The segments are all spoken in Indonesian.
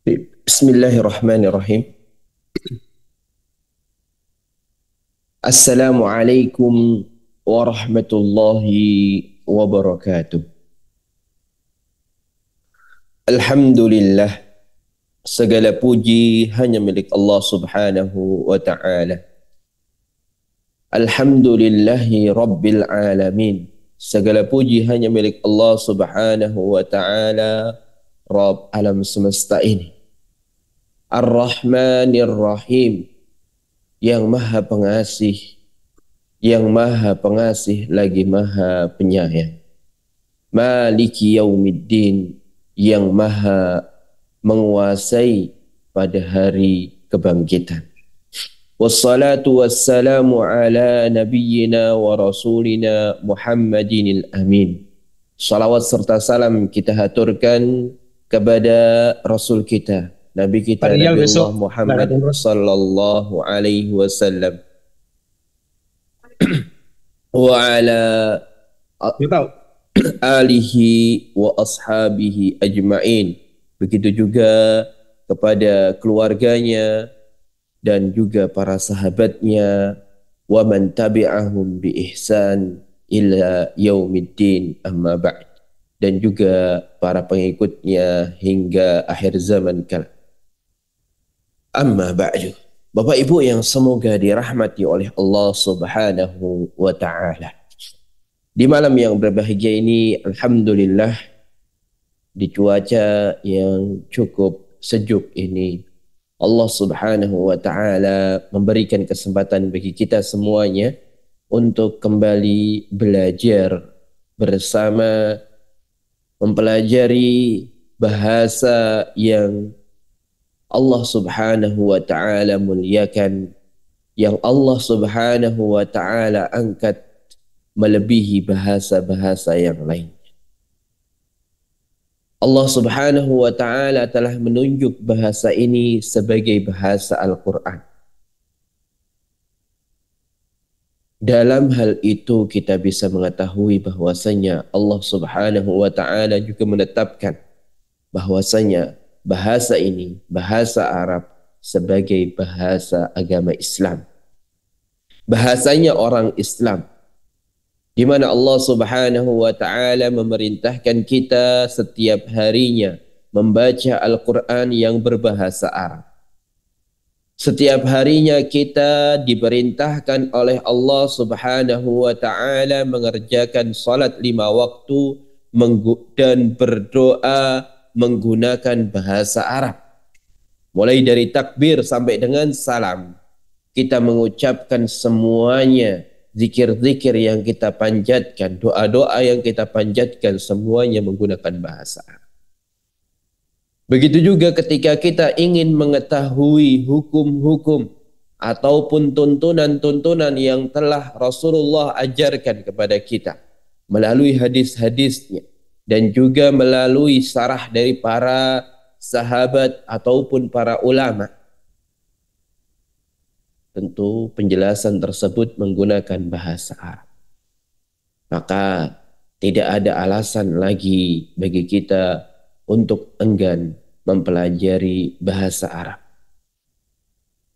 Bismillahirrahmanirrahim. Assalamualaikum warahmatullahi wabarakatuh. Alhamdulillah, segala puji hanya milik Allah Subhanahu wa ta'ala. Alhamdulillahi rabbil alamin. Segala puji hanya milik Allah Subhanahu wa ta'ala, Rabb alam semesta ini. Ar-Rahmanir Rahim, yang maha pengasih, yang maha pengasih lagi maha penyayang. Maliki yaumiddin, yang maha menguasai pada hari kebangkitan. Wassalatu wassalamu ala nabiyyina wa rasulina Muhammadinil amin. Salawat serta salam kita haturkan kepada Rasul kita, Nabi kita, Parial Nabi Allah besok Muhammad berangkat umroh. sallallahu alaihi wasallam wa ala Dia tahu. alihi wa ashabihi ajma'in. Begitu juga kepada keluarganya dan juga para sahabatnya, wa man tabi'ahum bi ihsan ila yaumiddin, amma ba'd, dan juga para pengikutnya hingga akhir zaman kelak. Amma ba'du. Bapak Ibu yang semoga dirahmati oleh Allah Subhanahu wa ta'ala. Di malam yang berbahagia ini, alhamdulillah, di cuaca yang cukup sejuk ini, Allah Subhanahu wa ta'ala memberikan kesempatan bagi kita semuanya untuk kembali belajar bersama, mempelajari bahasa yang Allah Subhanahu wa ta'ala muliakan, yang Allah Subhanahu wa ta'ala angkat melebihi bahasa-bahasa yang lain. Allah Subhanahu wa ta'ala telah menunjuk bahasa ini sebagai bahasa Al-Quran. Dalam hal itu kita bisa mengetahui bahwasanya Allah Subhanahu wa ta'ala juga menetapkan bahwasanya bahasa ini, bahasa Arab, sebagai bahasa agama Islam. Bahasanya orang Islam, di mana Allah Subhanahu wa ta'ala memerintahkan kita setiap harinya membaca Al-Quran yang berbahasa Arab. Setiap harinya kita diperintahkan oleh Allah Subhanahu wa ta'ala mengerjakan salat 5 waktu dan berdoa menggunakan bahasa Arab. Mulai dari takbir sampai dengan salam, kita mengucapkan semuanya, zikir-zikir yang kita panjatkan, doa-doa yang kita panjatkan, semuanya menggunakan bahasa Arab. Begitu juga ketika kita ingin mengetahui hukum-hukum ataupun tuntunan-tuntunan yang telah Rasulullah ajarkan kepada kita melalui hadis-hadisnya dan juga melalui syarah dari para sahabat ataupun para ulama. Tentu penjelasan tersebut menggunakan bahasa Arab. Maka tidak ada alasan lagi bagi kita untuk enggan mempelajari bahasa Arab.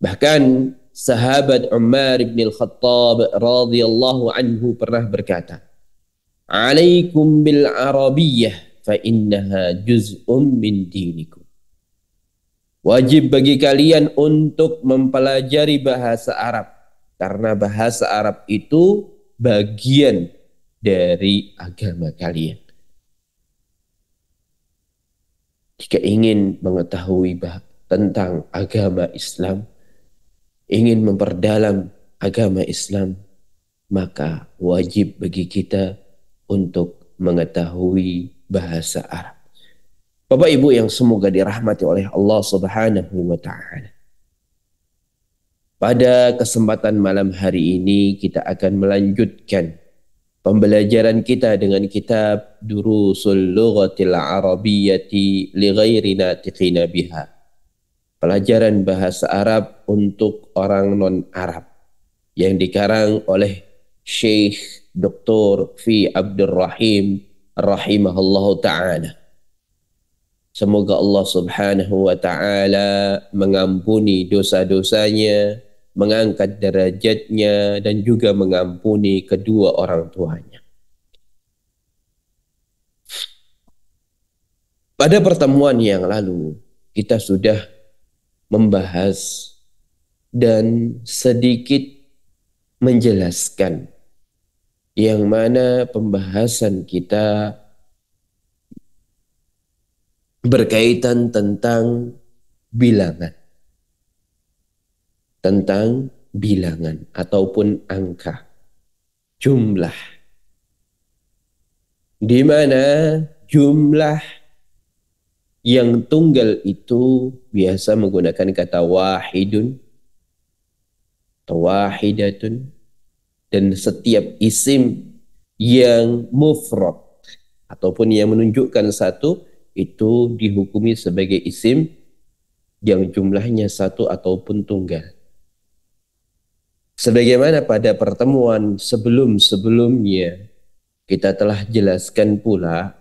Bahkan sahabat Umar bin Al-Khattab radhiyallahu anhu pernah berkata, "Alaikum bil Arabiyyah fa innaha juz'un min dinikum." Wajib bagi kalian untuk mempelajari bahasa Arab, karena bahasa Arab itu bagian dari agama kalian. Jika ingin mengetahui tentang agama Islam, ingin memperdalam agama Islam, maka wajib bagi kita untuk mengetahui bahasa Arab. Bapak Ibu yang semoga dirahmati oleh Allah Subhanahu wa ta'ala. Pada kesempatan malam hari ini kita akan melanjutkan pembelajaran kita dengan kitab Durusul Lughatil Arabiyyati li ghairi natiqina biha. Pelajaran bahasa Arab untuk orang non-Arab yang dikarang oleh Syekh Dr. Fi Abdul Rahim rahimahullahu ta'ala. Semoga Allah Subhanahu wa taala mengampuni dosa-dosanya, mengangkat derajatnya dan juga mengampuni kedua orang tuanya. Pada pertemuan yang lalu kita sudah membahas dan sedikit menjelaskan yang mana pembahasan kita berkaitan tentang bilangan ataupun angka, jumlah, di mana jumlah yang tunggal itu biasa menggunakan kata wahidun atau wahidatun, dan setiap isim yang mufrad ataupun yang menunjukkan satu itu dihukumi sebagai isim yang jumlahnya satu ataupun tunggal. Sebagaimana pada pertemuan sebelum-sebelumnya kita telah jelaskan pula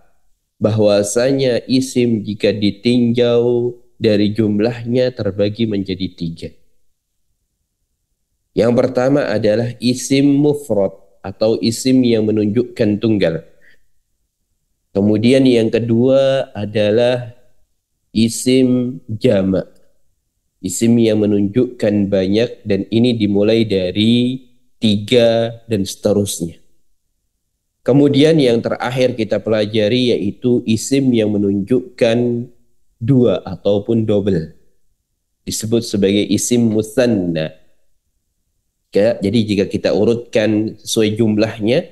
bahwasanya isim jika ditinjau dari jumlahnya terbagi menjadi tiga. Yang pertama adalah isim mufrad atau isim yang menunjukkan tunggal. Kemudian yang kedua adalah isim jamak, isim yang menunjukkan banyak, dan ini dimulai dari tiga dan seterusnya. Kemudian yang terakhir kita pelajari yaitu isim yang menunjukkan dua ataupun double, disebut sebagai isim musanna. Jadi jika kita urutkan sesuai jumlahnya,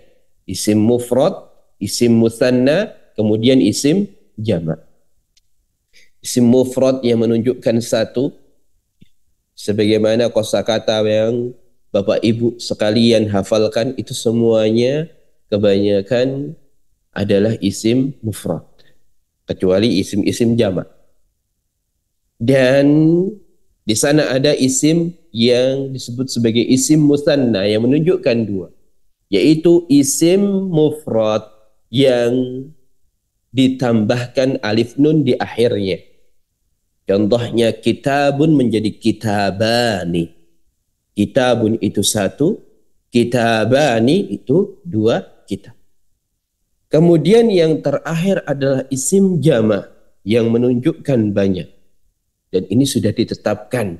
isim mufrad, isim musanna, kemudian isim jamak. Isim mufrad yang menunjukkan satu, sebagaimana kosakata yang Bapak Ibu sekalian hafalkan, itu semuanya kebanyakan adalah isim mufrad, kecuali isim-isim jamak. Dan di sana ada isim yang disebut sebagai isim musanna yang menunjukkan dua, yaitu isim mufrad yang ditambahkan alif nun di akhirnya. Contohnya kitabun menjadi kitabani. Kitabun itu satu, kitabani itu dua kitab. Kemudian yang terakhir adalah isim jamak yang menunjukkan banyak. Dan ini sudah ditetapkan.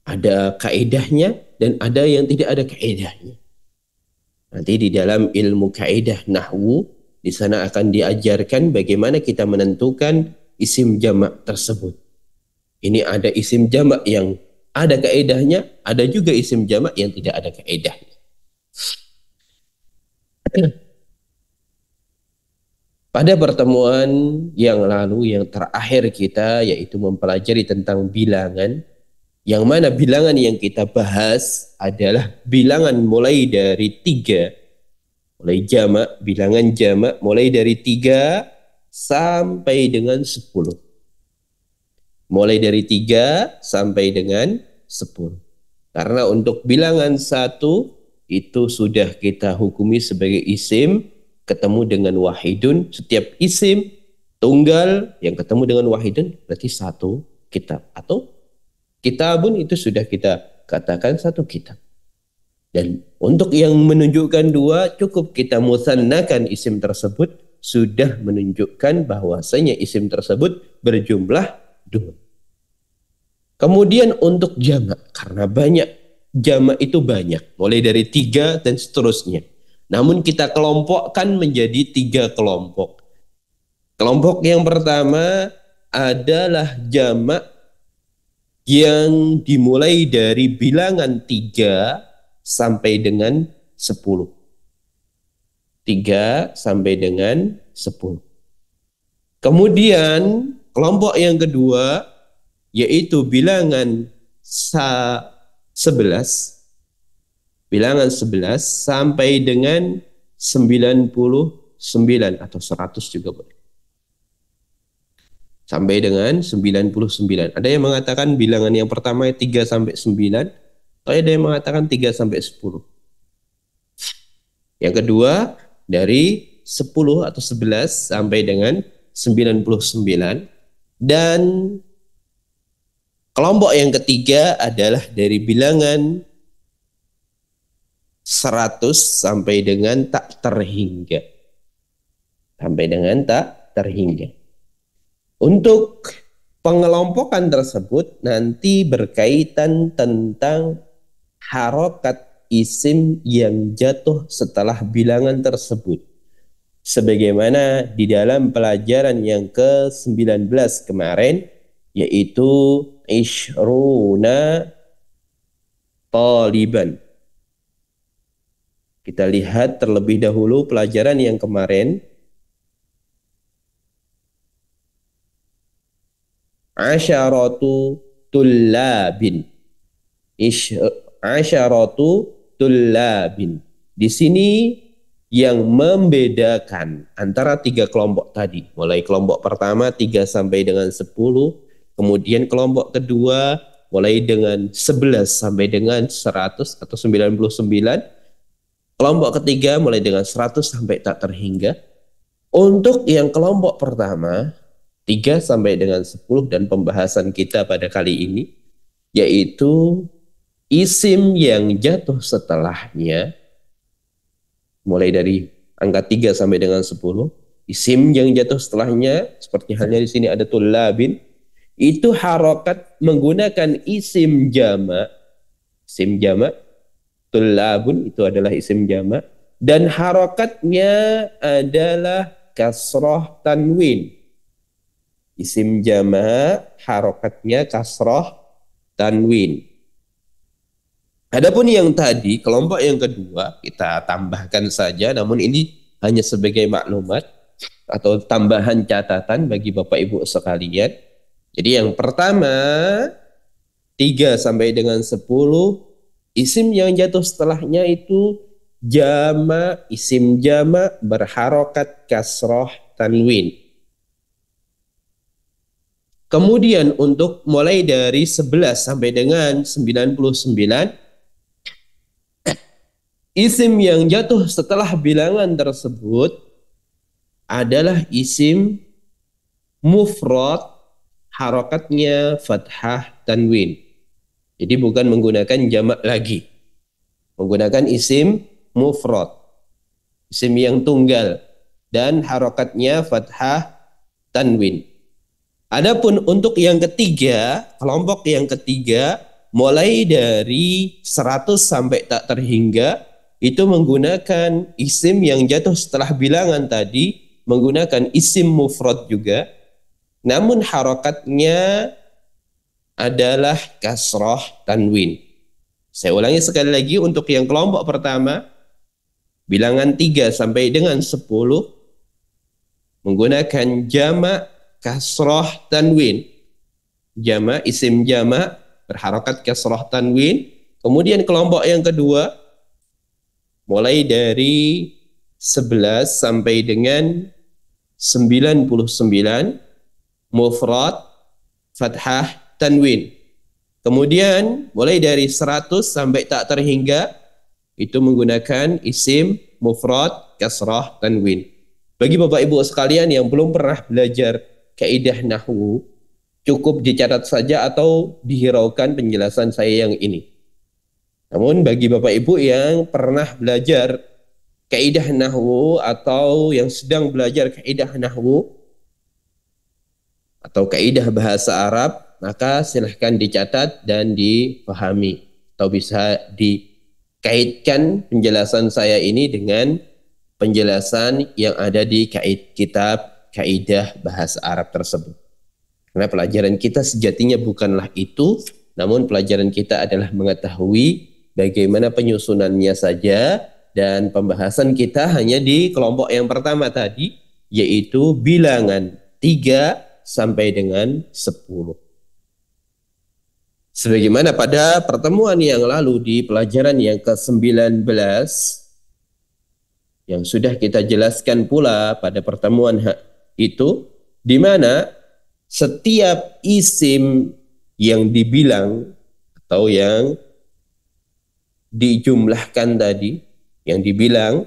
Ada kaidahnya dan ada yang tidak ada kaidahnya. Nanti di dalam ilmu kaidah nahwu, di sana akan diajarkan bagaimana kita menentukan isim jamak tersebut. Ini ada isim jamak yang ada kaidahnya, ada juga isim jamak yang tidak ada kaidahnya. Pada pertemuan yang lalu, yang terakhir kita yaitu mempelajari tentang bilangan, yang mana bilangan yang kita bahas adalah bilangan mulai dari tiga, mulai jamak, bilangan jamak mulai dari 3 sampai dengan 10. Mulai dari 3 sampai dengan 10. Karena untuk bilangan 1 itu sudah kita hukumi sebagai isim ketemu dengan wahidun. Setiap isim tunggal yang ketemu dengan wahidun berarti satu kitab, atau kitabun itu sudah kita katakan satu kitab. Dan untuk yang menunjukkan dua, cukup kita musannakan isim tersebut, sudah menunjukkan bahwasanya isim tersebut berjumlah dua. Kemudian untuk jamak, karena banyak, jamak itu banyak, mulai dari 3 dan seterusnya. Namun kita kelompokkan menjadi 3 kelompok. Kelompok yang pertama adalah jamak yang dimulai dari bilangan 3 sampai dengan 10. 3 sampai dengan 10. Kemudian kelompok yang kedua yaitu bilangan 11, bilangan 11 sampai dengan 99 atau 100 juga boleh. Sampai dengan 99. Ada yang mengatakan bilangan yang pertama 3 sampai 9, atau ada yang mengatakan 3 sampai 10. Yang kedua dari 10 atau 11 sampai dengan 99. Dan kelompok yang ketiga adalah dari bilangan 100 sampai dengan tak terhingga. Sampai dengan tak terhingga. Untuk pengelompokan tersebut nanti berkaitan tentang harokat isim yang jatuh setelah bilangan tersebut. Sebagaimana di dalam pelajaran yang ke-19 kemarin, yaitu ishruna taliban. Kita lihat terlebih dahulu pelajaran yang kemarin. Asyaratu tullabin. Asyaratu tullabin. Di sini yang membedakan antara tiga kelompok tadi, mulai kelompok pertama 3 sampai dengan 10, kemudian kelompok kedua mulai dengan 11 sampai dengan 100 atau 99, kelompok ketiga mulai dengan 100 sampai tak terhingga. Untuk yang kelompok pertama 3 sampai dengan 10 dan pembahasan kita pada kali ini yaitu isim yang jatuh setelahnya mulai dari angka 3 sampai dengan 10, isim yang jatuh setelahnya seperti halnya di sini ada tullabin, itu harokat menggunakan isim jamak. Isim jamak tullabun itu adalah isim jamak dan harokatnya adalah kasroh tanwin. Isim jamak harokatnya kasroh tanwin. Adapun yang tadi, kelompok yang kedua, kita tambahkan saja, namun ini hanya sebagai maklumat atau tambahan catatan bagi Bapak Ibu sekalian. Jadi yang pertama, 3 sampai dengan 10, isim yang jatuh setelahnya itu jamak, isim jamak berharokat kasroh tanwin. Kemudian untuk mulai dari 11 sampai dengan 99, isim yang jatuh setelah bilangan tersebut adalah isim mufrad, harokatnya fathah tanwin. Jadi bukan menggunakan jamak lagi. Menggunakan isim mufrad, isim yang tunggal dan harokatnya fathah tanwin. Adapun untuk yang ketiga, kelompok yang ketiga mulai dari 100 sampai tak terhingga itu menggunakan isim yang jatuh setelah bilangan tadi, menggunakan isim mufrad juga, namun harokatnya adalah kasroh tanwin. Saya ulangi sekali lagi untuk yang kelompok pertama, bilangan 3 sampai dengan 10 menggunakan jamak kasroh tanwin. Jamak, isim jamak berharokat kasroh tanwin. Kemudian kelompok yang kedua mulai dari 11 sampai dengan 99 mufrad fathah tanwin. Kemudian mulai dari 100 sampai tak terhingga itu menggunakan isim mufrad kasrah tanwin. Bagi Bapak Ibu sekalian yang belum pernah belajar kaidah nahwu, cukup dicatat saja atau dihiraukan penjelasan saya yang ini. Namun bagi Bapak Ibu yang pernah belajar kaidah nahwu atau yang sedang belajar kaidah nahwu atau kaidah bahasa Arab, maka silahkan dicatat dan dipahami atau bisa dikaitkan penjelasan saya ini dengan penjelasan yang ada di kitab kaidah bahasa Arab tersebut. Karena pelajaran kita sejatinya bukanlah itu, namun pelajaran kita adalah mengetahui bagaimana penyusunannya saja, dan pembahasan kita hanya di kelompok yang pertama tadi, yaitu bilangan 3 sampai dengan 10. Sebagaimana pada pertemuan yang lalu di pelajaran yang ke-19 yang sudah kita jelaskan pula pada pertemuan itu, di mana setiap isim yang dibilang atau yang dijumlahkan tadi, yang dibilang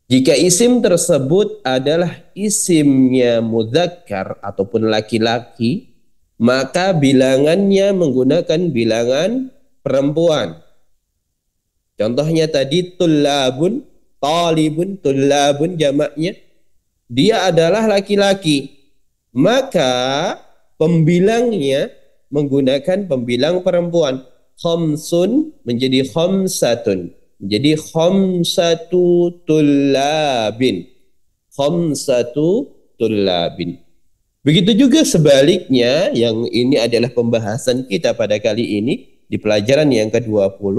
Jika isim tersebut adalah isimnya mudzakkar ataupun laki-laki, maka bilangannya menggunakan bilangan perempuan. Contohnya tadi tullabun, talibun, tullabun jamaknya. Dia adalah laki-laki. Maka pembilangnya menggunakan pembilang perempuan. Khamsun menjadi khamsatun. Menjadi khamsatu tullabin. Khamsatu tullabin. Begitu juga sebaliknya, yang ini adalah pembahasan kita pada kali ini di pelajaran yang ke-20,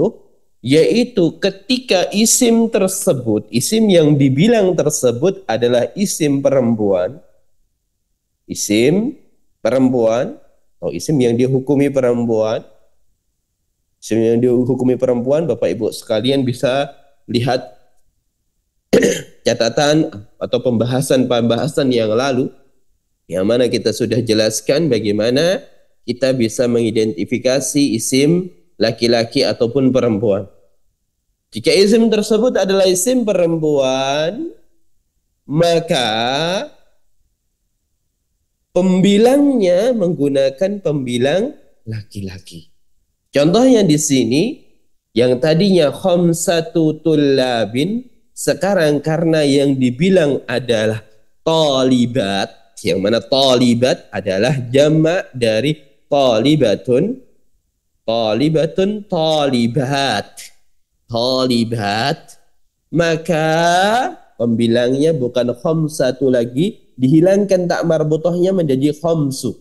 yaitu ketika isim tersebut, isim yang dibilang tersebut adalah isim perempuan, atau isim yang dihukumi perempuan, Bapak Ibu sekalian bisa lihat catatan atau pembahasan yang lalu, yang mana kita sudah jelaskan bagaimana kita bisa mengidentifikasi isim laki-laki ataupun perempuan. Jika isim tersebut adalah isim perempuan, maka pembilangnya menggunakan pembilang laki-laki. Contohnya di sini, yang tadinya khamsatu tullabin, sekarang karena yang dibilang adalah talibat, yang mana talibat adalah jamak dari talibatun, talibat, maka pembilangnya bukan khamsatu lagi, dihilangkan tak marbutohnya menjadi khamsu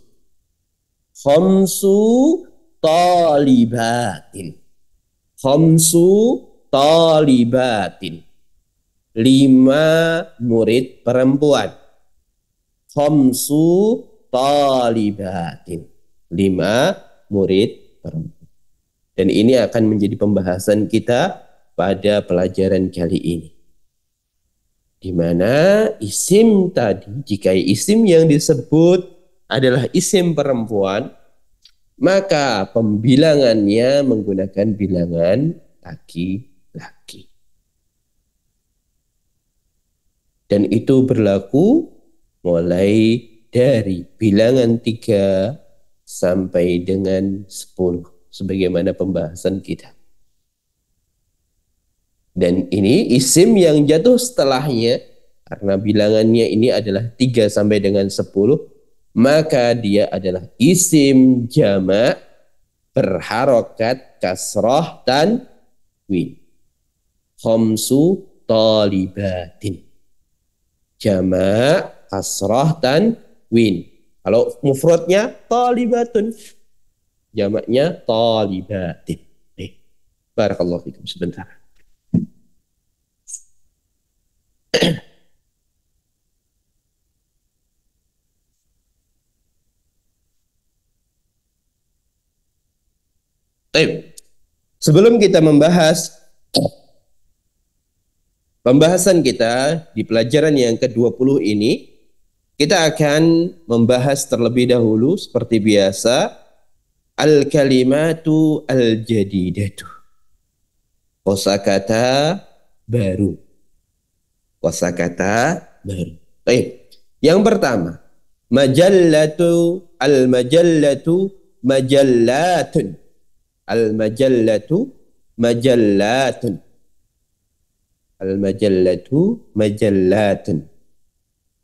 talibatin, khamsu talibatin, 5 murid perempuan. Khamsu talibatin, 5 murid perempuan. Dan ini akan menjadi pembahasan kita pada pelajaran kali ini, di mana isim tadi, jika isim yang disebut adalah isim perempuan, maka pembilangannya menggunakan bilangan laki-laki. Dan itu berlaku mulai dari bilangan 3 sampai dengan 10, sebagaimana pembahasan kita. Dan ini isim yang jatuh setelahnya, karena bilangannya ini adalah 3 sampai dengan 10, maka dia adalah isim jamak berharokat kasrah tanwin. Khamsu talibatin, jamak kasrah tanwin. Kalau mufradnya talibatun, jamaknya talibatin. Barakallahu fikum. Sebentar. Sebelum kita membahas pembahasan kita di pelajaran yang ke-20 ini, kita akan membahas terlebih dahulu seperti biasa al-kalimatu al-jadidatu, kosakata baru. Kosakata baru. Yang pertama, majallatu, al-majallatu majallatun. Al-majallatu majallatun. Al-majallatu majallatun.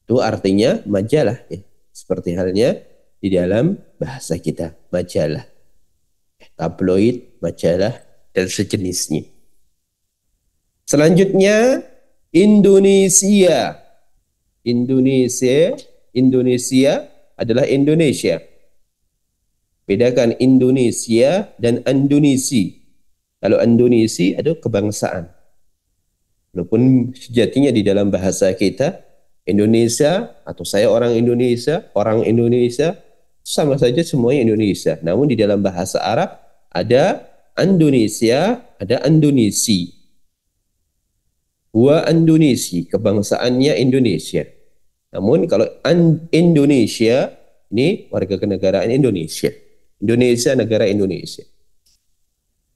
Itu artinya majalah, ya. Seperti halnya di dalam bahasa kita, majalah, tabloid, majalah, dan sejenisnya. Selanjutnya Indonesia. Indonesia adalah Indonesia. Bedakan Indonesia dan Indonesi. Kalau Indonesi ada kebangsaan. Walaupun sejatinya di dalam bahasa kita, Indonesia atau saya orang Indonesia sama saja semuanya Indonesia. Namun di dalam bahasa Arab ada Indonesia, ada Indonesi. Wa Indonesi, kebangsaannya Indonesia. Namun kalau Indonesia, ini warga kenegaraan Indonesia. Indonesia, negara Indonesia.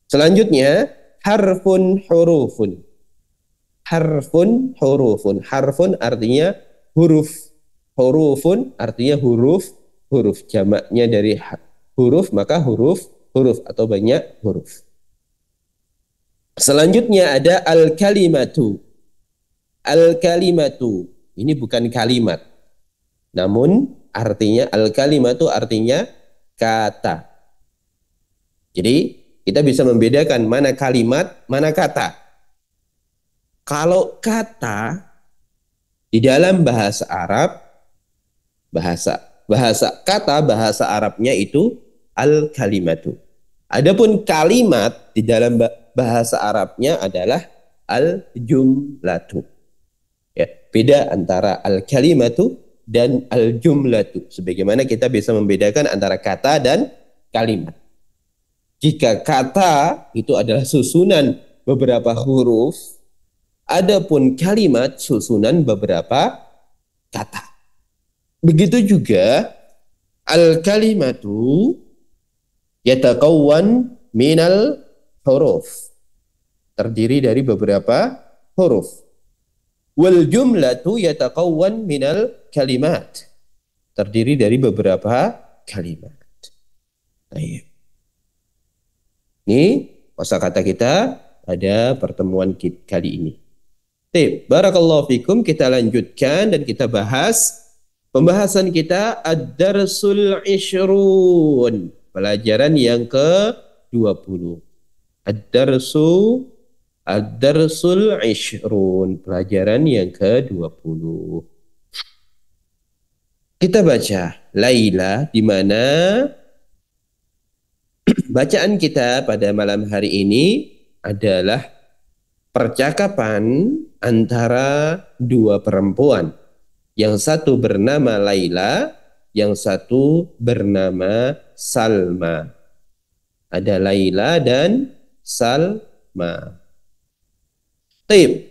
Selanjutnya harfun hurufun. Harfun, hurufun. Harfun artinya huruf. Hurufun artinya huruf. Huruf jamaknya dari huruf, maka huruf, huruf atau banyak huruf. Selanjutnya ada al-kalimatu. Al-kalimatu. Ini bukan kalimat. Namun artinya al-kalimatu artinya kata. Jadi kita bisa membedakan mana kalimat, mana kata. Kalau kata di dalam bahasa Arab, bahasa Arabnya itu al-kalimatu. Adapun kalimat di dalam bahasa Arabnya adalah al-jumlatu. Ya, beda antara al-kalimatu dan al-jumlatu. Sebagaimana kita bisa membedakan antara kata dan kalimat. Jika kata itu adalah susunan beberapa huruf, adapun kalimat susunan beberapa kata. Begitu juga al-kalimatu yatakawwan minal huruf. Terdiri dari beberapa huruf. Wal jumlatu yatakawwan minal kalimat. Terdiri dari beberapa kalimat. Baik. Ini kosakata kita pada pertemuan kali ini. Barakallahu fikum, kita lanjutkan dan kita bahas pembahasan kita ad-darsul ishrun, pelajaran yang ke-20. Ad-darsul ishrun, pelajaran yang ke-20. Kita baca Laila, di mana bacaan kita pada malam hari ini adalah percakapan antara dua perempuan. Yang satu bernama Laila, yang satu bernama Salma. Ada Laila dan Salma. Taib.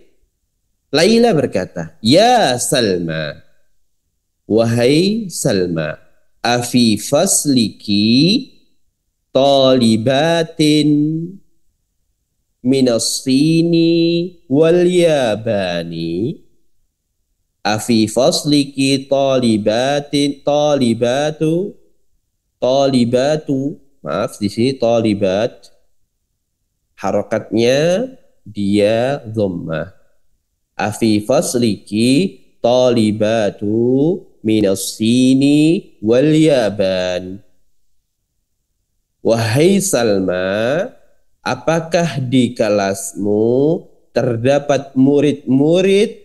Laila berkata, "Ya Salma, wahai Salma, afi fasliki talibatin minassini wal yabani." Afi fasliki talibatu, maaf di sini talibat, harakatnya dia dhammah. Afi fasliki talibatu minassini wal yaban. Wahai Salma, apakah di kelasmu terdapat murid-murid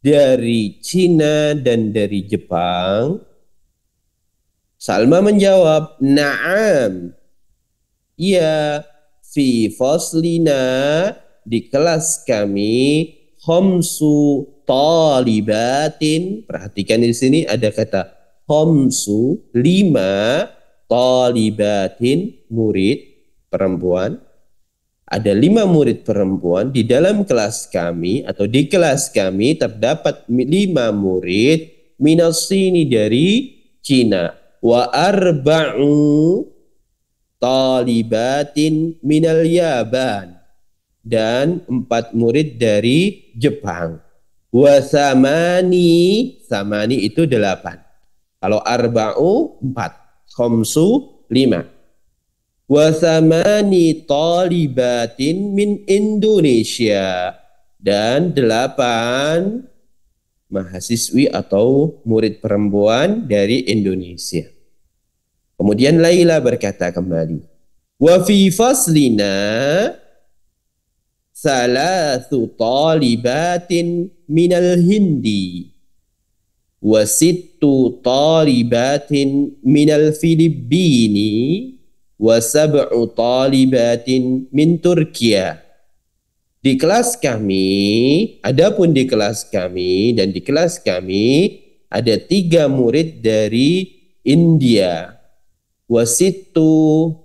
dari Cina dan dari Jepang? Salma menjawab, "Na'am." Iya, fi faslina, di kelas kami, khamsu talibatin. Perhatikan di sini ada kata khamsu, 5 talibatin, murid perempuan. Ada 5 murid perempuan di dalam kelas kami, atau di kelas kami terdapat 5 murid minasini, dari Cina. Wa arba'u talibatin minal Yaban, dan 4 murid dari Jepang. Wa samani itu 8. Kalau arba'u 4, khamsu 5. Wa thamani talibatin min Indonesia, dan 8 mahasiswi atau murid perempuan dari Indonesia. Kemudian Laila berkata kembali, wa fi faslina salathu talibatin minal Hindi wa sittu talibatin minal Filipini wa sab'u talibatin min Turkiya. Di kelas kami, adapun di kelas kami dan di kelas kami ada 3 murid dari India. Wa sittu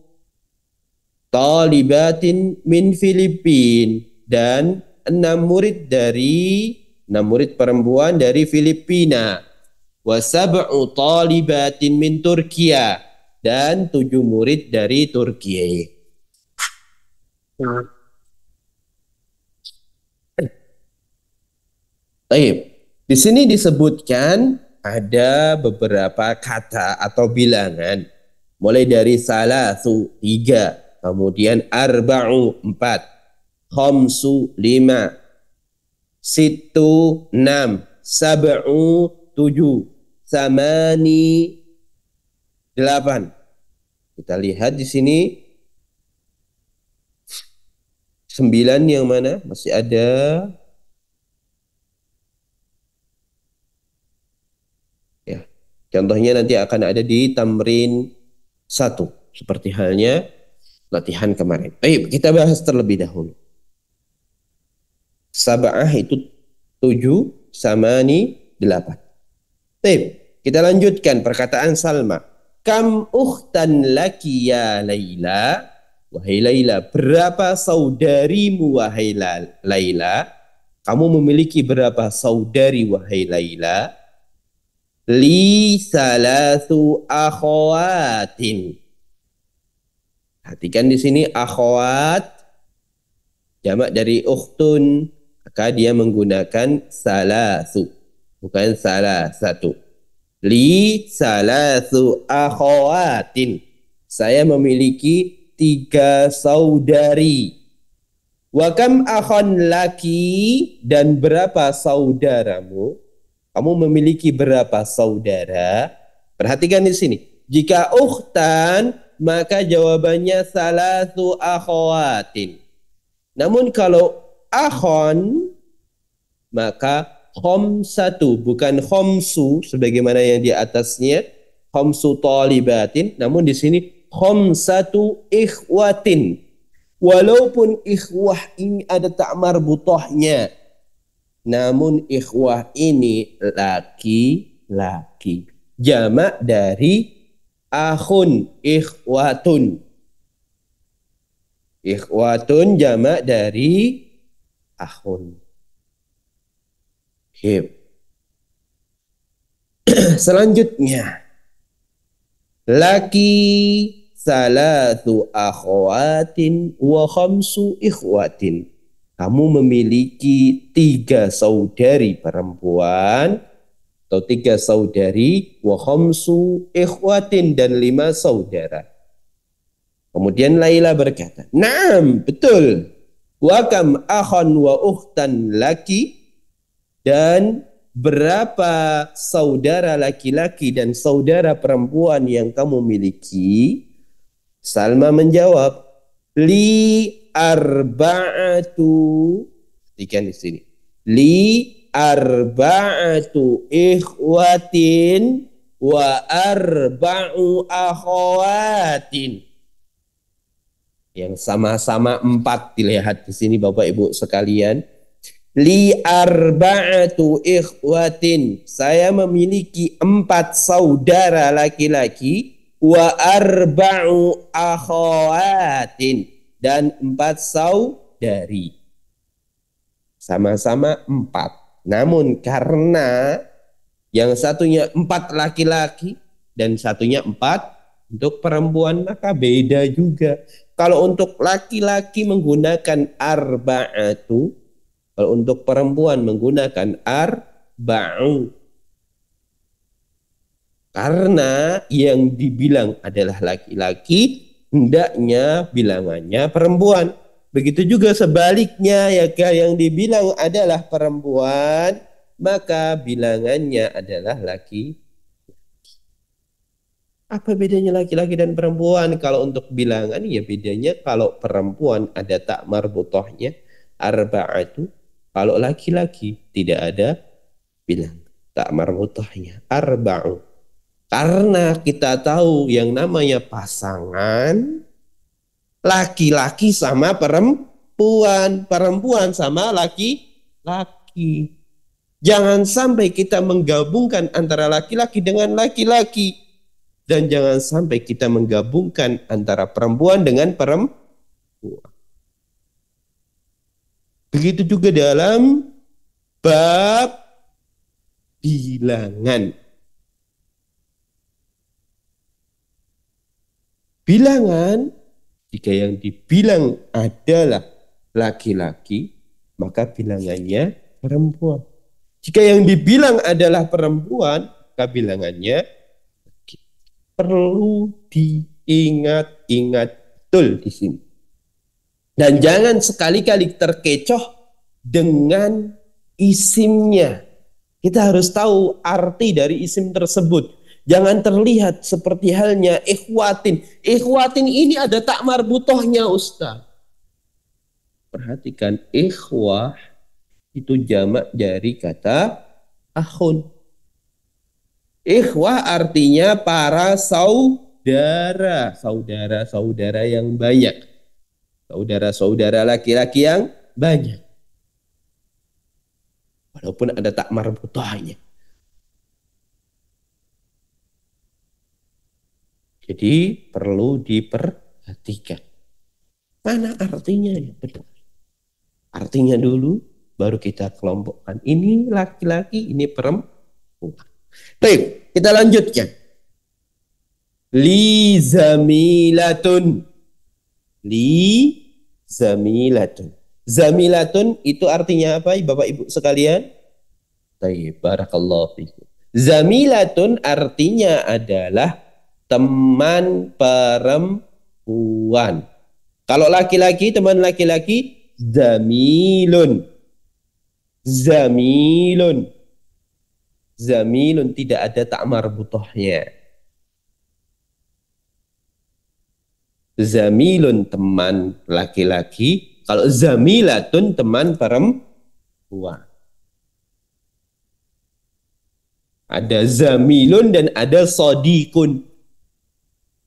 talibatin min Filipin, dan 6 murid perempuan dari Filipina. Wa sab'u talibatin min Turkiya, dan 7 murid dari Turki. Baik. Di sini disebutkan ada beberapa kata atau bilangan. Mulai dari salasu, 3. Kemudian arba'u, 4. Khamsu, 5. Sittu, 6. Sab'u, 7. Samani, 8. Kita lihat di sini 9 yang mana? Masih ada. Ya. Contohnya nanti akan ada di tamrin 1. Seperti halnya latihan kemarin. Baik, kita bahas terlebih dahulu. Sab'ah itu 7, samani 8. Baik, kita lanjutkan perkataan Salma. Kam ukhtan laki ya Laila? Wahai Laila, berapa saudarimu wahai Laila? Kamu memiliki berapa saudari wahai Laila? Li salasu akhawatin. Perhatikan di sini akhwat jamak dari ukhtun, maka dia menggunakan salasu, bukan salah satu. Li salasu akhawatin. Saya memiliki 3 saudari. Wa kam akhon laki, dan berapa saudaramu? Kamu memiliki berapa saudara? Perhatikan di sini. Jika ukhtan, maka jawabannya salatu akhawatin. Namun kalau akhon, maka khamsatu, bukan khamsu sebagaimana yang di atasnya, khamsu talibatin, namun di sini khamsatu ikhwatin. Walaupun ikhwah ini ada tak marbutahnya, namun ikhwah ini laki-laki. Jamak dari akhun, ikhwatun. Ikhwatun jamak dari akhun. Selanjutnya, laki salatu akhwatin wa khamsu ikhwatin. Kamu memiliki 3 saudari perempuan atau 3 saudari, wa khamsu ikhwatin, dan 5 saudara. Kemudian Laila berkata, "Naam, betul. Wa kam akhan wa ukhtan laki?" Dan berapa saudara laki-laki dan saudara perempuan yang kamu miliki? Salma menjawab, li arba'atu. Perhatikan di sini. Li arba'atu ikhwatin wa arba'u akhawatin. Yang sama-sama 4 dilihat di sini Bapak Ibu sekalian. Li arba'atu ikhwatin. Saya memiliki 4 saudara laki-laki. Wa arba'u akhawatin, dan 4 saudari. Sama-sama 4. Namun karena yang satunya 4 laki-laki dan satunya 4 untuk perempuan, maka beda juga. Kalau untuk laki-laki menggunakan arba'atu, kalau untuk perempuan menggunakan arba'u. Karena yang dibilang adalah laki-laki, hendaknya bilangannya perempuan. Begitu juga sebaliknya, ya, yang dibilang adalah perempuan, maka bilangannya adalah laki. Apa bedanya laki-laki dan perempuan? Kalau untuk bilangan, ya bedanya kalau perempuan ada tak marbutohnya, arba'atu. Kalau laki-laki tidak ada bilang tak marbutohnya, arba'u. Karena kita tahu yang namanya pasangan, laki-laki sama perempuan, perempuan sama laki-laki. Jangan sampai kita menggabungkan antara laki-laki dengan laki-laki. Dan jangan sampai kita menggabungkan antara perempuan dengan perempuan. Begitu juga dalam bab bilangan. Bilangan, jika yang dibilang adalah laki-laki, maka bilangannya perempuan. Jika yang dibilang adalah perempuan, maka bilangannya perlu diingat-ingat betul di sini. Dan jangan sekali-kali terkecoh dengan isimnya. Kita harus tahu arti dari isim tersebut. Jangan terlihat seperti halnya ikhwatin. Ikhwatin ini ada tak marbutohnya, Ustaz. Perhatikan, ikhwah itu jamak dari kata akhun. Ikhwah artinya para saudara. Saudara-saudara yang banyak. Saudara-saudara laki-laki yang banyak. Walaupun ada tak marbutohnya. Jadi perlu diperhatikan. Mana artinya ya? Betul. Artinya dulu, baru kita kelompokkan. Ini laki-laki, ini perempuan. Baik, kita lanjutkan. Li zamilatun. Li zamilatun. Zamilatun itu artinya apa, Bapak Ibu sekalian? Baik, barakallahu fikum. Zamilatun artinya adalah teman perempuan. Kalau laki-laki, teman laki-laki, zamilun. Zamilun. Zamilun, tidak ada tak marbutohnya. Zamilun, teman laki-laki. Kalau zamilatun, teman perempuan. Ada zamilun dan ada sodikun.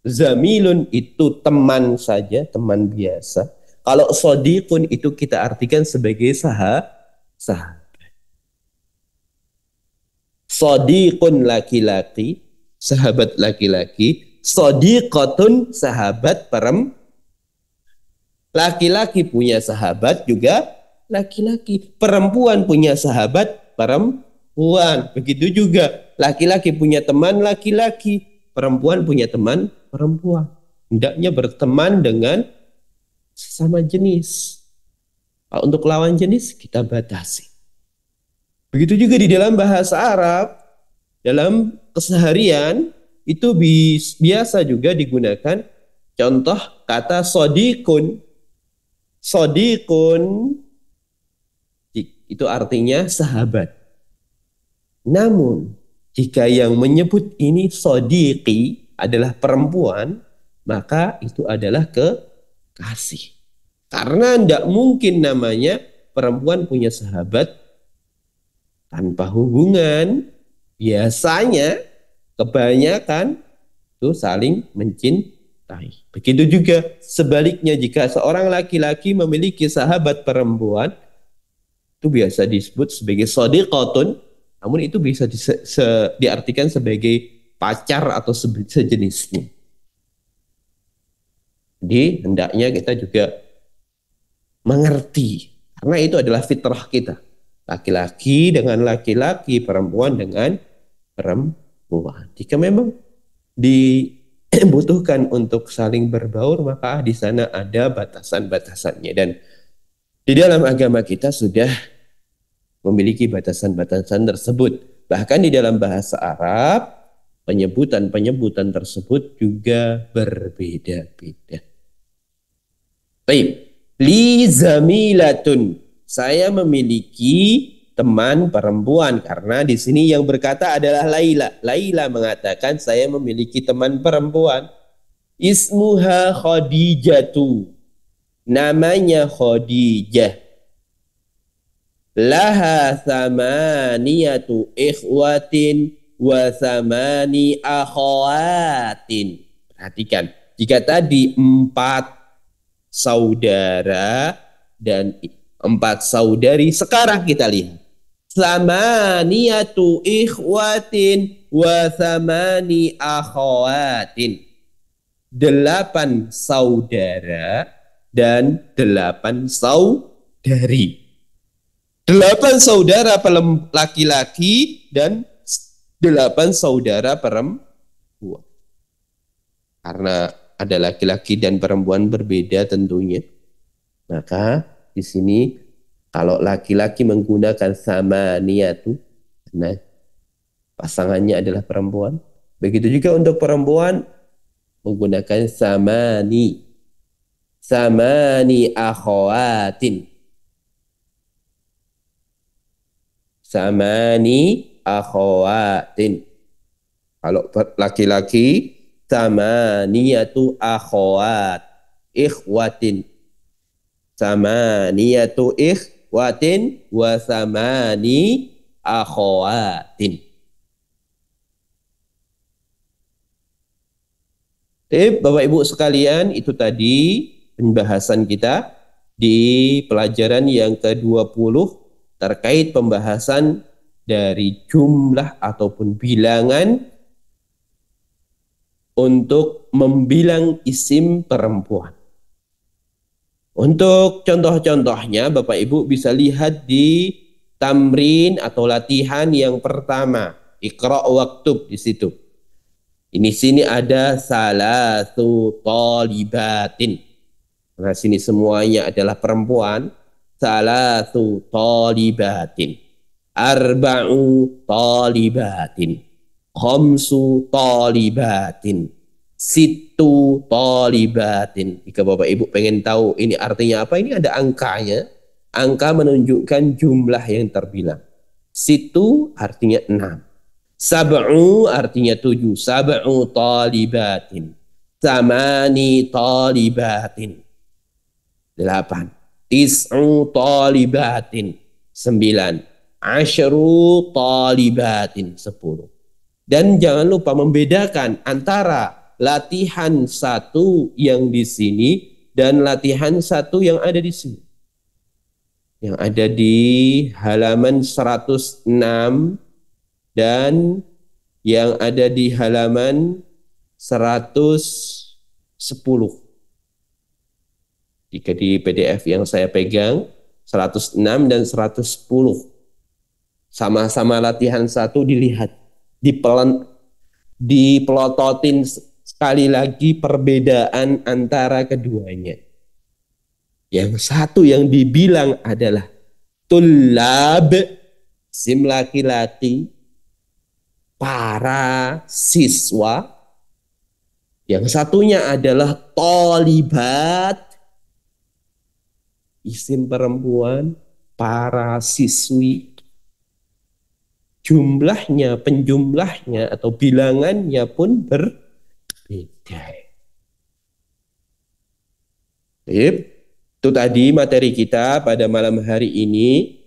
Zamilun itu teman saja, teman biasa. Kalau sodikun itu kita artikan sebagai sahabat. Sodikun laki-laki, sahabat laki-laki. Sodikotun sahabat perempuan. Laki-laki punya sahabat juga laki-laki. Perempuan punya sahabat perempuan. Begitu juga laki-laki punya teman laki-laki. Perempuan punya teman perempuan. Hendaknya berteman dengan sesama jenis. Kalau untuk lawan jenis kita batasi. Begitu juga di dalam bahasa Arab, dalam keseharian itu biasa juga digunakan contoh kata sodikun. Sodikun itu artinya sahabat. Namun jika yang menyebut ini sodiki adalah perempuan, maka itu adalah kekasih. Karena tidak mungkin namanya perempuan punya sahabat tanpa hubungan. Biasanya kebanyakan itu saling mencintai. Begitu juga sebaliknya, jika seorang laki-laki memiliki sahabat perempuan, itu biasa disebut sebagai sodiqotun, namun itu bisa diartikan sebagai pacar atau sejenisnya. Jadi hendaknya kita juga mengerti, karena itu adalah fitrah kita. Laki-laki dengan laki-laki, perempuan dengan perempuan. Jika memang dibutuhkan untuk saling berbaur, maka di sana ada batasan-batasannya. Dan di dalam agama kita sudah memiliki batasan-batasan tersebut. Bahkan di dalam bahasa Arab, penyebutan-penyebutan tersebut juga berbeda-beda. Baik, li zamilatun. Saya memiliki teman perempuan, karena di sini yang berkata adalah Laila. Laila mengatakan saya memiliki teman perempuan. Ismuha Khadijatu. Namanya Khadijah. Laha thamaniyatu ikhwatin wa thamani akhawatin. Perhatikan, jika tadi 4 saudara dan 4 saudari, sekarang kita lihat thamaniyatu ikhwatin wa thamani akhawatin. 8 saudara dan 8 saudari. 8 saudara laki-laki dan 8 saudara perempuan. Karena ada laki-laki dan perempuan berbeda tentunya, maka di sini kalau laki-laki menggunakan samaniyatu, Nah, pasangannya adalah perempuan. Begitu juga untuk perempuan menggunakan samani. Samani akhawatin. Samani akhawatin. Kalau laki-laki samaniyatu akhawat. Ikhwatin. Samaniyatu ikhwatin wa samani akhawatin. Bapak Ibu sekalian, itu tadi pembahasan kita di pelajaran yang ke-20 terkait pembahasan dari jumlah ataupun bilangan untuk membilang isim perempuan. Untuk contoh-contohnya Bapak Ibu bisa lihat di tamrin atau latihan yang pertama. Iqra' waktub di situ. Ini sini ada salatu talibatin. Nah sini semuanya adalah perempuan. Salatu talibatin. Arba'u talibatin. Khamsu talibatin. Situ talibatin. Jika Bapak Ibu pengen tahu ini artinya apa, ini ada angkanya. Angka menunjukkan jumlah yang terbilang. Situ artinya 6. Sab'u artinya 7. Sab'u talibatin. Samani talibatin. 8. Tis'u talibatin. 9. Asyru talibatin. 10. Dan jangan lupa membedakan antara latihan 1 yang di sini dan latihan 1 yang ada di sini. Yang ada di halaman 106 dan yang ada di halaman 110. Jika di PDF yang saya pegang 106 dan 110. Sama-sama latihan 1 dilihat. Dipelototin sekali lagi perbedaan antara keduanya. Yang satu yang dibilang adalah tullab, isim laki-laki, para siswa. Yang satunya adalah tolibat, isim perempuan, para siswi. Jumlahnya, penjumlahnya atau bilangannya pun berbeda. Itu tadi materi kita pada malam hari ini.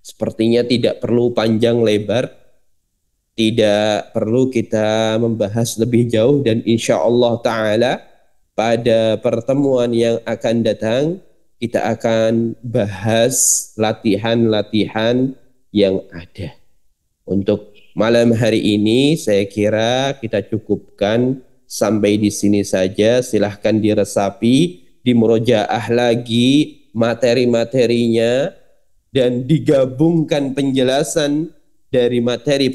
Sepertinya tidak perlu panjang lebar, tidak perlu kita membahas lebih jauh, dan insya Allah Ta'ala pada pertemuan yang akan datang kita akan bahas latihan-latihan yang ada. Untuk malam hari ini saya kira kita cukupkan sampai di sini saja. Silahkan diresapi, dimurojaah lagi materi-materinya, dan digabungkan penjelasan dari materi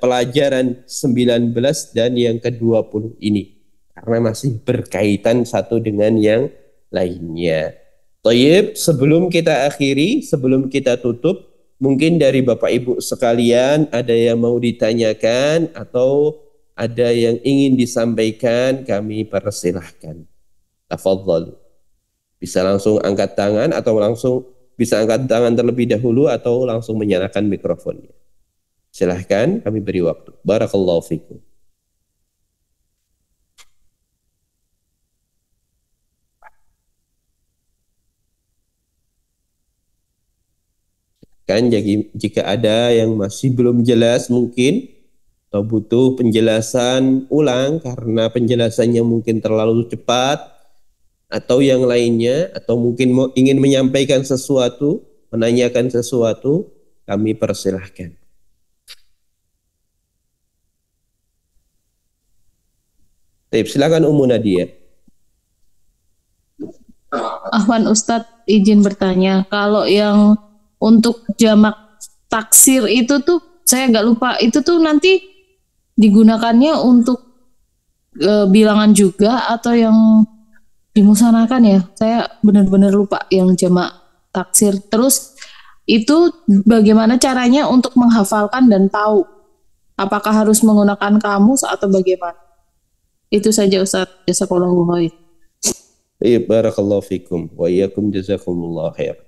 pelajaran 19 dan yang ke-20 ini. Karena masih berkaitan satu dengan yang lainnya. Thayyib, sebelum kita akhiri, sebelum kita tutup, mungkin dari Bapak Ibu sekalian ada yang mau ditanyakan atau ada yang ingin disampaikan, kami persilahkan. Tafadhal. Bisa langsung angkat tangan atau langsung bisa angkat tangan terlebih dahulu atau langsung menyalakan mikrofonnya. Silahkan, kami beri waktu. Barakallahu fikum. Kan jika ada yang masih belum jelas mungkin atau butuh penjelasan ulang karena penjelasannya mungkin terlalu cepat atau yang lainnya, atau mungkin ingin menyampaikan sesuatu, menanyakan sesuatu, kami persilahkan. Silakan Ummu Nadia. Afwan Ustadz, izin bertanya, kalau yang untuk jamak taksir itu tuh saya nggak lupa, itu tuh nanti digunakannya untuk bilangan juga atau yang dimusanakan ya? Saya benar-benar lupa yang jamak taksir. Terus Itu bagaimana caranya untuk menghafalkan dan tahu? Apakah harus menggunakan kamus atau bagaimana? Itu saja Ustadz. Jazakallahu khair. Iya, barakallahu fikum wa iyyakum jazakumullah khair.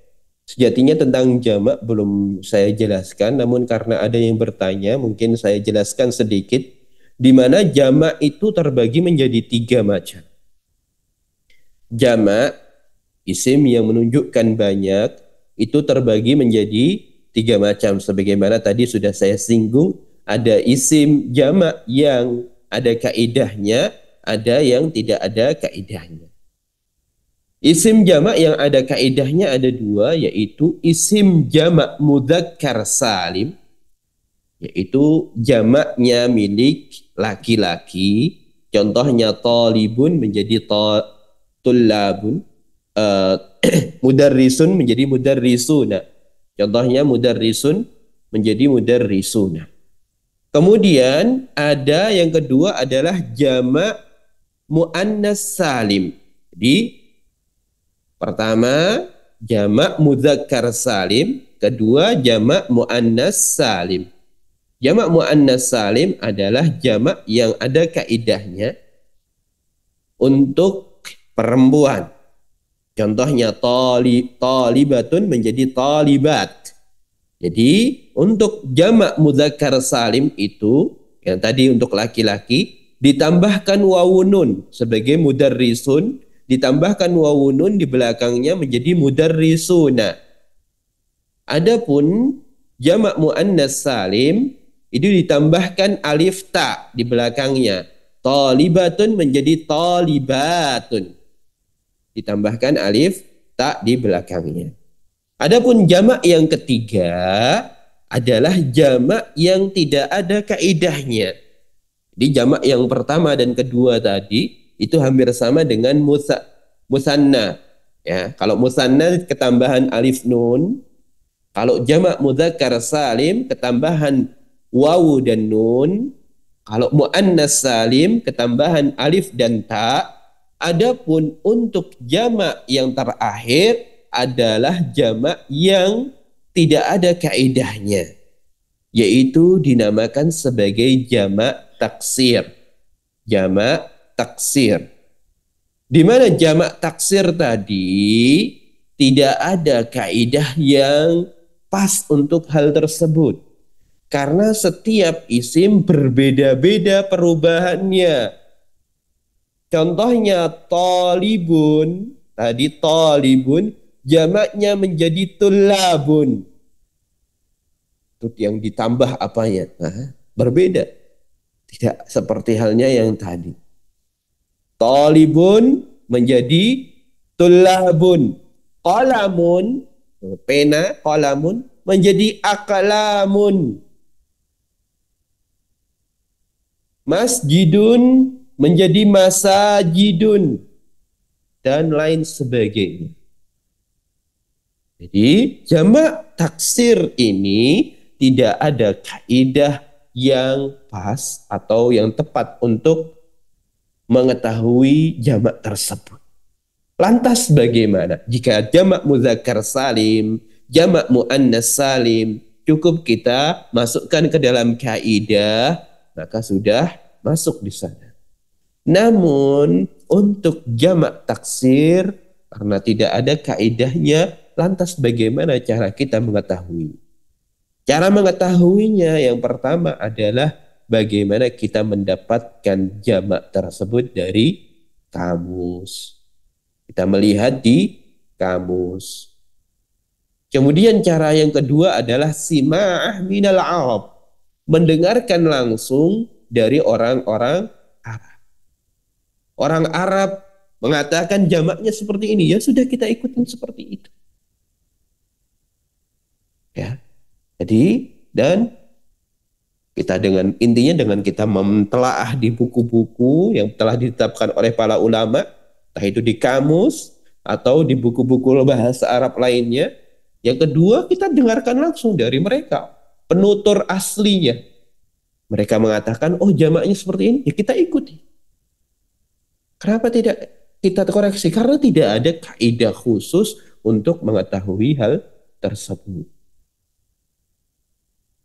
Sejatinya tentang jamak belum saya jelaskan, namun karena ada yang bertanya, mungkin saya jelaskan sedikit, di mana jamak itu terbagi menjadi 3 macam. Jamak, isim yang menunjukkan banyak, itu terbagi menjadi 3 macam. Sebagaimana tadi sudah saya singgung, ada isim jamak yang ada kaidahnya, ada yang tidak ada kaidahnya. Isim jamak yang ada kaidahnya ada 2, yaitu isim jamak mudzakkar salim, yaitu jamaknya milik laki-laki. Contohnya talibun menjadi tullabun, mudarrisun menjadi mudarrisuna. Contohnya mudarrisun menjadi mudarrisuna. Kemudian ada yang kedua adalah jamak muannas salim. Jadi pertama, jamak mudzakkar salim. Kedua, jamak muannas salim. Jamak muannas salim adalah jamak yang ada kaidahnya untuk perempuan. Contohnya talibatun menjadi talibat. Jadi untuk jamak mudzakkar salim itu, yang tadi untuk laki-laki, ditambahkan wawunun sebagai mudarrisun, ditambahkan wawunun di belakangnya menjadi mudarrisuna. Adapun jamak muannas salim itu ditambahkan alif ta di belakangnya. Talibatun menjadi talibatun. Ditambahkan alif ta di belakangnya. Adapun jamak yang ketiga adalah jamak yang tidak ada kaidahnya. Di jamak yang pertama dan kedua tadi itu hampir sama dengan musanna. Ya, kalau musanna ketambahan alif nun, kalau jamak mudzakkar salim ketambahan wawu dan nun, kalau muannas salim ketambahan alif dan ta. Adapun untuk jamak yang terakhir adalah jamak yang tidak ada kaidahnya, yaitu dinamakan sebagai jamak taksir. Jamak taksir. Di mana jamak taksir tadi tidak ada kaidah yang pas untuk hal tersebut. Karena setiap isim berbeda-beda perubahannya. Contohnya talibun, tadi talibun jamaknya menjadi tullabun. Itu yang ditambah apanya? Nah, berbeda. Tidak seperti halnya yang tadi. Talibun menjadi tullabun. Qalamun, pena, qalamun menjadi aqlamun. Masjidun menjadi masajidun. Dan lain sebagainya. Jadi jamak taksir ini tidak ada kaidah yang pas atau yang tepat untuk mengetahui jamak tersebut. Lantas bagaimana? Jika jamak mudzakkar salim, jamak muannas salim, cukup kita masukkan ke dalam kaidah, maka sudah masuk di sana. Namun untuk jamak taksir, karena tidak ada kaidahnya, lantas bagaimana cara kita mengetahui? Cara mengetahuinya yang pertama adalah bagaimana kita mendapatkan jamak tersebut dari kamus. Kita melihat di kamus. Kemudian cara yang kedua adalah sima'ah minal Arab. Mendengarkan langsung dari orang-orang Arab. Orang Arab mengatakan jamaknya seperti ini, ya sudah kita ikutin seperti itu. Ya. Jadi dan kita dengan intinya dengan kita mentelaah di buku-buku yang telah ditetapkan oleh para ulama, entah itu di kamus atau di buku-buku bahasa Arab lainnya. Yang kedua, kita dengarkan langsung dari mereka, penutur aslinya. Mereka mengatakan, oh jamaknya seperti ini, ya kita ikuti. Kenapa tidak kita koreksi? Karena tidak ada kaidah khusus untuk mengetahui hal tersebut.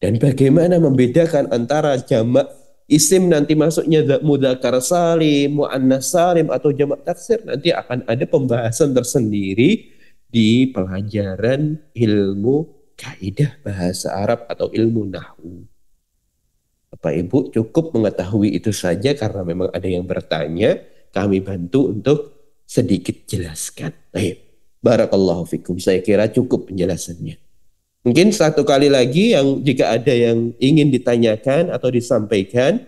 Dan bagaimana membedakan antara jamak isim nanti masuknya mudzakkar salim, muannas salim atau jamak taksir, nanti akan ada pembahasan tersendiri di pelajaran ilmu kaidah bahasa Arab atau ilmu nahwu. Bapak Ibu cukup mengetahui itu saja karena memang ada yang bertanya, kami bantu untuk sedikit jelaskan. Baik, barakallahu fikum. Saya kira cukup penjelasannya. Mungkin satu kali lagi yang jika ada yang ingin ditanyakan atau disampaikan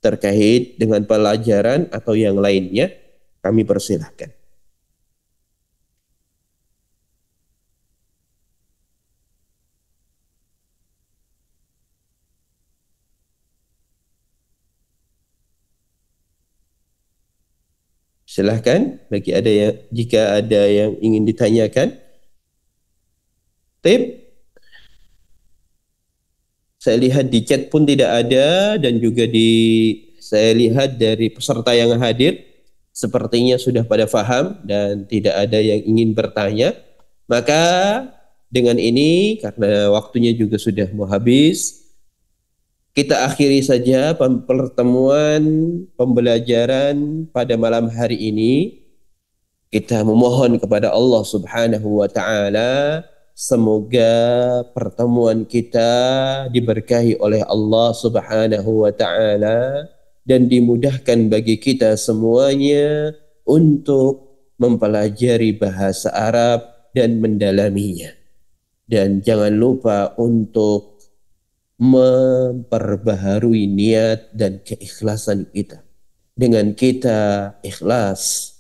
terkait dengan pelajaran atau yang lainnya, kami persilahkan. Silahkan bagi ada yang jika ada yang ingin ditanyakan. Tip. Saya lihat di chat pun tidak ada dan juga saya lihat dari peserta yang hadir sepertinya sudah pada faham dan tidak ada yang ingin bertanya. Maka dengan ini karena waktunya juga sudah mau habis, kita akhiri saja pertemuan pembelajaran pada malam hari ini. Kita memohon kepada Allah Subhanahu wa taala semoga pertemuan kita diberkahi oleh Allah Subhanahu wa taala dan dimudahkan bagi kita semuanya untuk mempelajari bahasa Arab dan mendalaminya. Dan jangan lupa untuk memperbaharui niat dan keikhlasan kita. Dengan kita ikhlas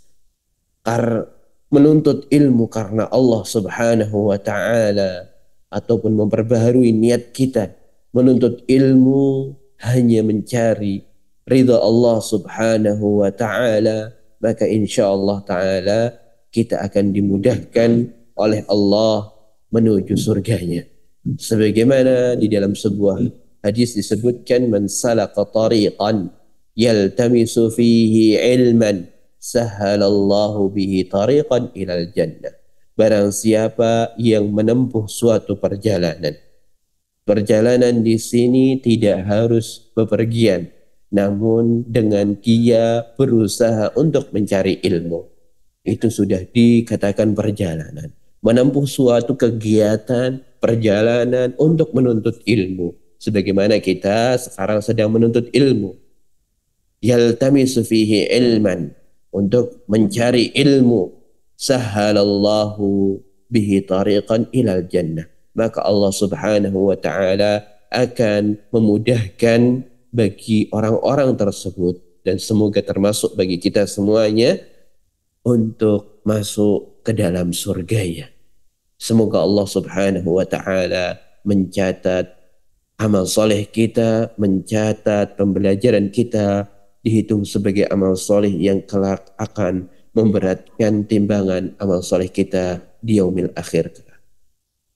menuntut ilmu karena Allah Subhanahu wa taala ataupun memperbaharui niat kita menuntut ilmu hanya mencari ridha Allah Subhanahu wa taala, maka insyaallah taala kita akan dimudahkan oleh Allah menuju surganya. Sebagaimana di dalam sebuah hadis disebutkan, man salaka tariqan yaltamisu fihi ilman sahhalallahu bihi tariqan ilal jannah. Barang siapa yang menempuh suatu perjalanan. Perjalanan di sini tidak harus bepergian, namun dengan dia berusaha untuk mencari ilmu. Itu sudah dikatakan perjalanan. Menempuh suatu kegiatan, perjalanan untuk menuntut ilmu. Sebagaimana kita sekarang sedang menuntut ilmu. Yaltamisu fihi ilman, untuk mencari ilmu, sahhalallahu bihi tariqan ilal jannah, maka Allah Subhanahu wa taala akan memudahkan bagi orang-orang tersebut dan semoga termasuk bagi kita semuanya untuk masuk ke dalam surganya. Semoga Allah Subhanahu wa taala mencatat amal soleh kita, mencatat pembelajaran kita dihitung sebagai amal soleh yang kelak akan memberatkan timbangan amal soleh kita di yaumil akhir.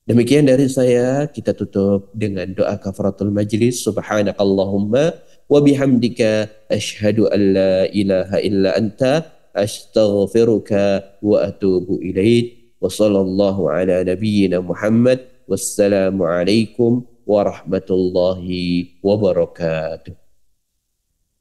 Demikian dari saya, kita tutup dengan doa kafaratul majlis. Subhanakallahumma wa bihamdika asyhadu an la ilaha illa anta astaghfiruka wa atubu ilaik. Wa sallallahu ala nabiyyina Muhammad. Wassalamu alaikum warahmatullahi wabarakatuh.